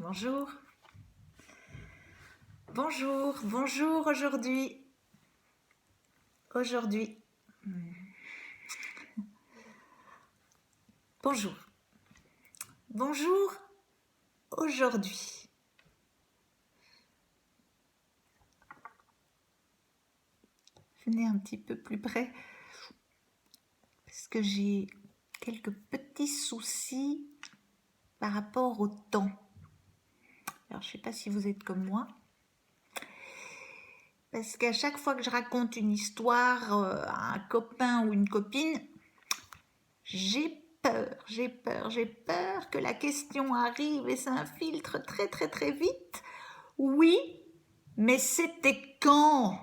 Bonjour. Bonjour, bonjour aujourd'hui. Bonjour. Bonjour aujourd'hui. Venez un petit peu plus près parce que j'ai quelques petits soucis par rapport au temps. Alors, je ne sais pas si vous êtes comme moi. Parce qu'à chaque fois que je raconte une histoire à un copain ou une copine, j'ai peur que la question arrive et s'infiltre très très très vite. Oui, mais c'était quand?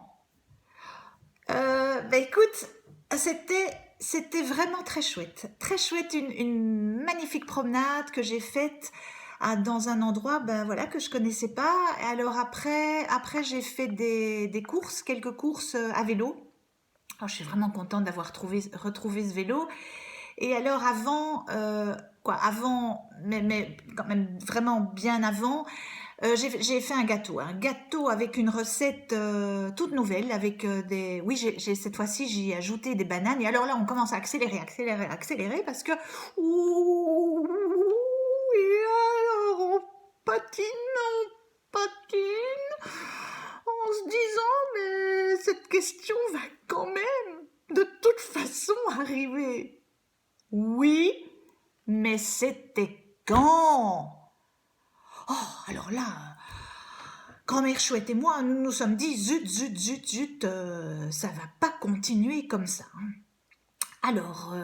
Écoute, c'était vraiment très chouette. Très chouette, une magnifique promenade que j'ai faite dans un endroit voilà, que je connaissais pas. Et alors après j'ai fait des courses, quelques courses à vélo. Alors, je suis vraiment contente d'avoir retrouvé ce vélo. Et alors avant, mais quand même vraiment bien avant, j'ai fait un gâteau avec une recette toute nouvelle, avec oui, cette fois-ci j'ai ajouté des bananes. Et alors là, on commence à accélérer parce que ouh, et alors on patine en se disant mais cette question va quand même de toute façon arriver. Oui, mais c'était quand? Oh, alors là, grand-mère chouette et moi, nous nous sommes dit zut, ça va pas continuer comme ça. Alors,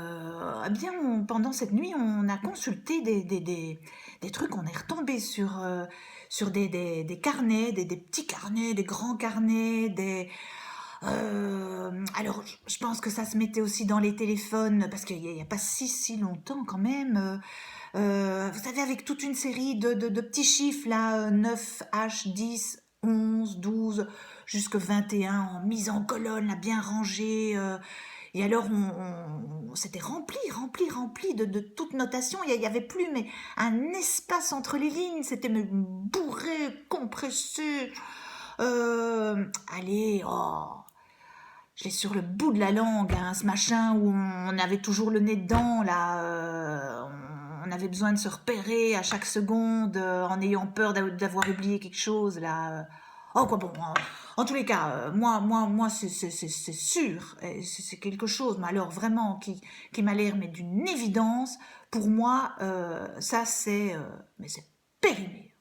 eh bien, pendant cette nuit, on a consulté des trucs, on est retombé sur des carnets, des petits carnets, des grands carnets, alors, je pense que ça se mettait aussi dans les téléphones, parce qu'il n'y a pas si longtemps quand même. Vous savez, avec toute une série de petits chiffres, là, 9H, 10, 11, 12, jusque 21, en mise en colonne, là, bien rangé. Et alors, c'était rempli de toute notation. Il n'y avait plus mais un espace entre les lignes. C'était bourré, compressé. Allez, oh, j'ai sur le bout de la langue, hein, ce machin où on avait toujours le nez dedans, là. On avait besoin de se repérer à chaque seconde en ayant peur d'avoir oublié quelque chose, là. Oh, quoi, bon. En tous les cas, moi, c'est sûr. C'est quelque chose, mais alors vraiment, qui m'a l'air mais d'une évidence. Pour moi, ça, mais c'est périmé.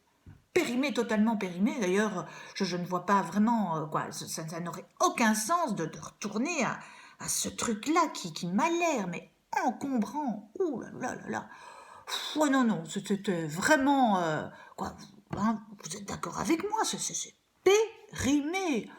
Totalement périmé. D'ailleurs, je ne vois pas vraiment ça n'aurait aucun sens de retourner à ce truc-là qui m'a l'air, mais encombrant. Ouh là là. Ouais, non, c'était vraiment... hein, vous êtes d'accord avec moi, c'est périmé.